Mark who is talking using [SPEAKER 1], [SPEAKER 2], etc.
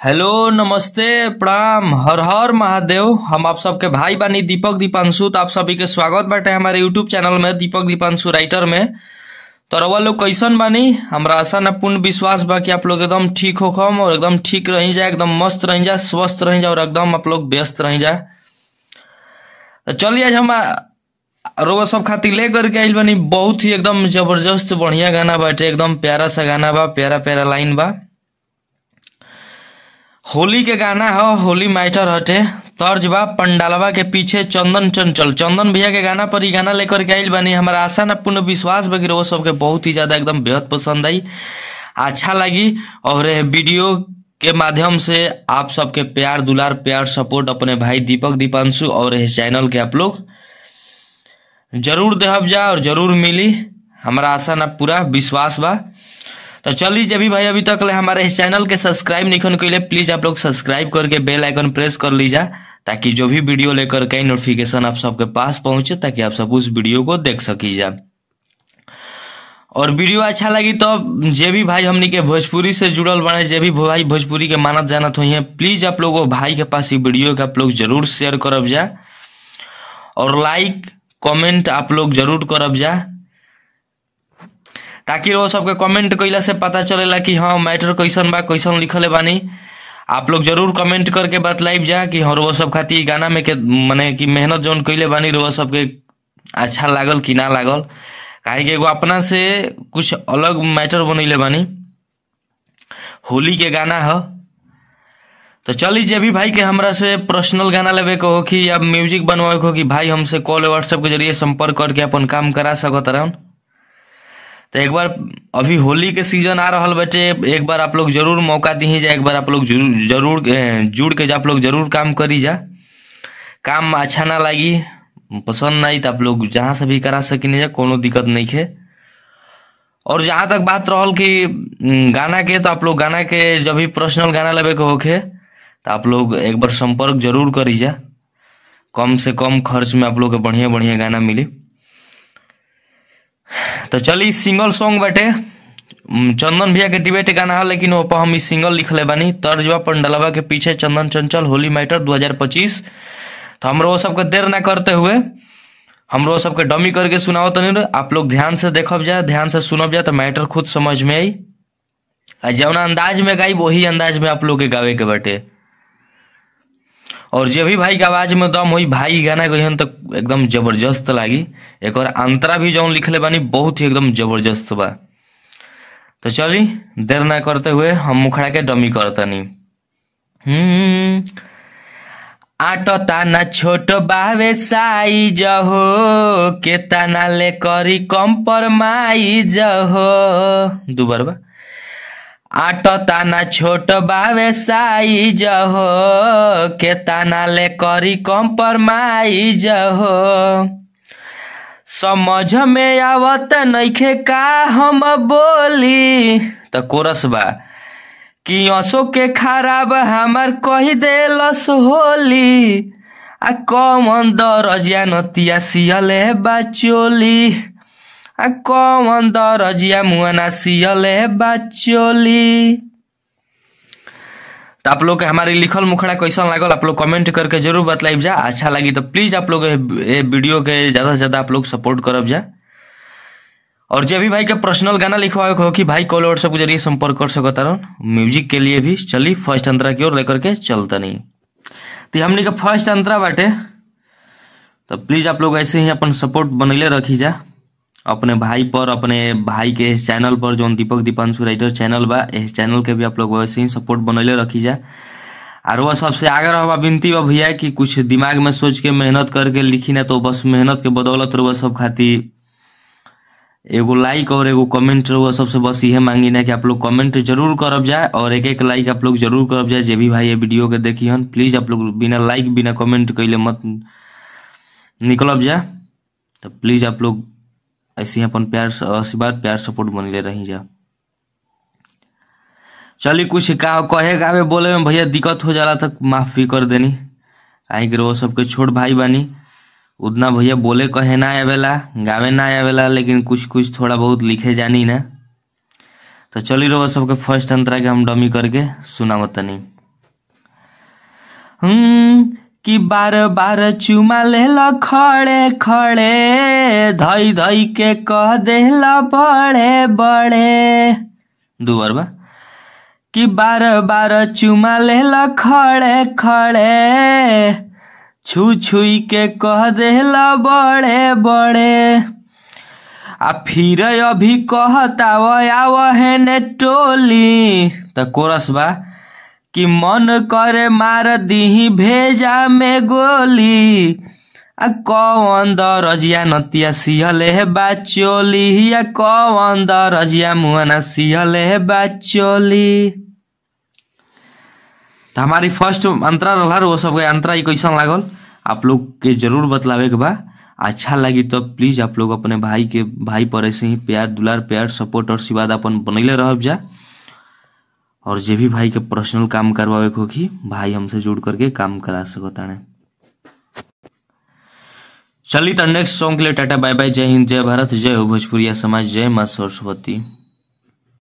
[SPEAKER 1] Hello, नमस्ते, प्रणाम, हर हर महादेव। हम आप सबके भाई बानी दीपक दीपांशु। तो आप सभी के स्वागत बाटे हमारे यूट्यूब चैनल में दीपक दीपांशु राइटर में। तो रउआ लोग कैसन बानी? हमरा आशा न पूर्ण विश्वास बा कि आप लोग एकदम ठीक होखम और एकदम ठीक रही जाए, एकदम मस्त रही जाए, स्वस्थ रही जाए और एकदम आप लोग व्यस्त रही जाए। तो चलिए आज हम रउआ सब खातिर ले करके आइल बानी बहुत ही एकदम जबरदस्त बढ़िया गाना बाटे। एकदम प्यारा सा गाना बा, प्यारा प्यारा लाइन बा। होली के गाना है, होली मैटर हटे। तर्ज बा पंडालवा के पीछे चंदन चंचल। चंदन भैया के गाना पर ही गाना लेकर के आइल बानी। हमारा आशा न पूर्ण विश्वास बा कि वो सबके बहुत ही ज्यादा एकदम बेहद पसंद आई, अच्छा लगी। और वीडियो के माध्यम से आप सबके प्यार दुलार, प्यार सपोर्ट अपने भाई दीपक दीपांशु और इस चैनल के आप लोग जरूर देहब जा और जरूर मिली। हमारा आशा न पूरा विश्वास बा। तो चलिए, जब भी भाई अभी तक ले हमारे इस चैनल के सब्सक्राइब नहीं कैले, प्लीज आप लोग सब्सक्राइब करके बेल आइकन प्रेस कर लीजा, ताकि जो भी वीडियो लेकर के नोटिफिकेशन आप सबके पास पहुंचे, ताकि आप सब उस वीडियो को देख सकीजा। और वीडियो अच्छा लगी तो जे भी भाई हमनी के भोजपुरी से जुड़ल बने, जे भी भाई भोजपुरी के मानत जानत हुई है, प्लीज आप लोग भाई के पास ये वीडियो के आप लोग जरूर शेयर करब जा और लाइक कमेंट आप लोग जरूर करब जा, ताकि वो सबके कमेंट कइला से पता चलेला कि हाँ मैटर कैसन बा, कैसन लिखल बानी। आप लोग जरूर कमेंट करके बतलाइब जा कि हाँ वो सब खातिर गाना में के माने कि मेहनत जौन कइले बानी वो सबके अच्छा लागल कि ना लागल। काहे कि एगो अपना से कुछ अलग मैटर बनैले बानी, होली के गाना है। तो चलिए, जे भी भाई के हमरा से पर्सनल गाना लेवे के हो कि अब म्यूजिक बनवावे के हो कि भाई हमसे कॉल व्हाट्सएप के जरिए संपर्क करके अपन काम करा सकत रहन। तो एक बार अभी होली के सीजन आ रहा बटे, एक बार आप लोग जरूर मौका दी जा, एक बार आप लोग जरूर जुड़ के आप लोग जरूर काम करी जा। काम अच्छा ना लगी, पसंद नहीं तो आप लोग जहाँ से भी करा सकिन जा, कोनो दिक्कत नहीं है। और जहाँ तक बात रहल कि गाना के, तो आप लोग गाना के जब भी पर्सनल गाना लेवे के होखे तो आप लोग एक बार संपर्क जरूर करी जा। कम से कम खर्च में आप लोग के बढ़िया बढ़िया गाना मिली। तो चलिए, सिंगल सॉन्ग बाटे, चंदन भैया के डिबेट गाना है, लेकिन वो हम इस सिंगल लिखले बानी। तर्जवा पंडलवा के पीछे चंदन चंचल, होली मैटर 2025। तो हम वो सबके देर ना करते हुए हम वो सबके डमी करके सुनाओ। तो नहीं, आप लोग ध्यान से देखब जा, ध्यान से सुनब जा, तो मैटर खुद समझ में आई। जौना अंदाज में गाई वही अंदाज में आप लोग के गावे के बाटे। और जे भी भाई के आवाज में दम हुई भाई गाना गहन तो एकदम जबरदस्त लागी। एक और अंतरा भी जौन लिखले बानी बहुत ही एकदम जबरदस्त बा। तो चली, देर ना करते हुए हम मुखड़ा के डमी करतनी। आटो ताना छोट बावे साइज हो, के ताना ले करी कम्प्रोमाइज हो। दुबार बा, आटो ताना छोट बावे साइज हो, के ताना ले करी कम्प्रोमाइज हो। समझ में आवत नइखे का हम बोली। तो कोरस बा कि असो के खराब हमार कही देलस होली, आ कौन दरजिया नतिया सियले बाचोली, आ कौन दरजिया मुआना सियले बाचोली। तो आप लोग के हमारी लिखल मुखड़ा कैसन लागल आप लोग कमेंट करके जरूर बतलाइब जा। अच्छा लगी तो प्लीज आप लोग ये वीडियो के ज्यादा से ज्यादा आप लोग सपोर्ट करब जा। और जब भी भाई के पर्सनल गाना लिखवाए हो कि भाई कॉल व्हाट्सएप के जरिए संपर्क कर सकता रहो, म्यूजिक के लिए भी। चलिए फर्स्ट अंतरा की ओर लेकर के चलता नहीं। तो हमने का फर्स्ट अंतरा बाटे, तो प्लीज आप लोग ऐसे ही अपन सपोर्ट बनैले रखी जा अपने भाई पर, अपने भाई के चैनल पर जो दीपक दीपांशु राइटर चैनल बा, इस चैनल के भी आप लोग वैसे ही सपोर्ट बनैले रखी जा। और वह सबसे आगे रहा विनती बा भैया कि कुछ दिमाग में सोच के मेहनत करके लिखी ना, तो बस मेहनत के बदौलत रहुआ सब खातिर एगो लाइक और एगो कमेंट रहुआ सबसे बस यह मांगी ना कि आप लोग कमेंट जरूर करब जाए और एक एक लाइक आप लोग जरूर करब जाए। जे भी भाई ये वीडियो के देखी हन, प्लीज आप लोग बिना लाइक बिना कमेंट कैले मत निकलब जाए। तो प्लीज आप लोग ऐसे ही अपन प्यार आशीर्वाद प्यार सपोर्ट बनले रही जा। चलिए, कुछ कहे गावे बोले में भैया दिक्कत हो जाला तक माफी कर देनी, काहे कि वो सबके छोट भाई बानी। उतना भैया बोले कहे ना आवेला, गावे ना आवेला, लेकिन कुछ कुछ थोड़ा बहुत लिखे जानी ना। तो चलिए, वो सबके फर्स्ट अंतरा के हम डमी करके सुनावतनी। कि बार बार चुमा लेला खड़े खड़े, धई धई के कह देला बड़े बड़े। दो बार बा कि बार बार चुमा लेला खड़े खड़े, छू छुई के कह देला बड़े बड़े। आ फिर अभी कहता वह ने टोली, त कोरस बा कि मन करे मार दीही भेजा में गोली। आ कौन दरजिया नतिया सिहले है बाचोली, या कौन दरजिया मुआना सिहले है बाचोली। तो हमारी फर्स्ट अंतरा रहा वो सब अंतरा कैसा लागल आप लोग के जरूर बतलावे के बा। अच्छा लगी तो प्लीज आप लोग अपने भाई पर ऐसे ही प्यार दुलार प्यार सपोर्ट और आशीर्वाद अपन बनैले रहब जा। और जे भी भाई के पर्सनल काम करवावे को होगी भाई हमसे जुड़ करके काम करा सकता है। चलिए तो नेक्स्ट सॉन्ग के लिए टाटा बाय बाय, जय हिंद जय भारत, जय हो भोजपुरिया समाज, जय मां सरस्वती।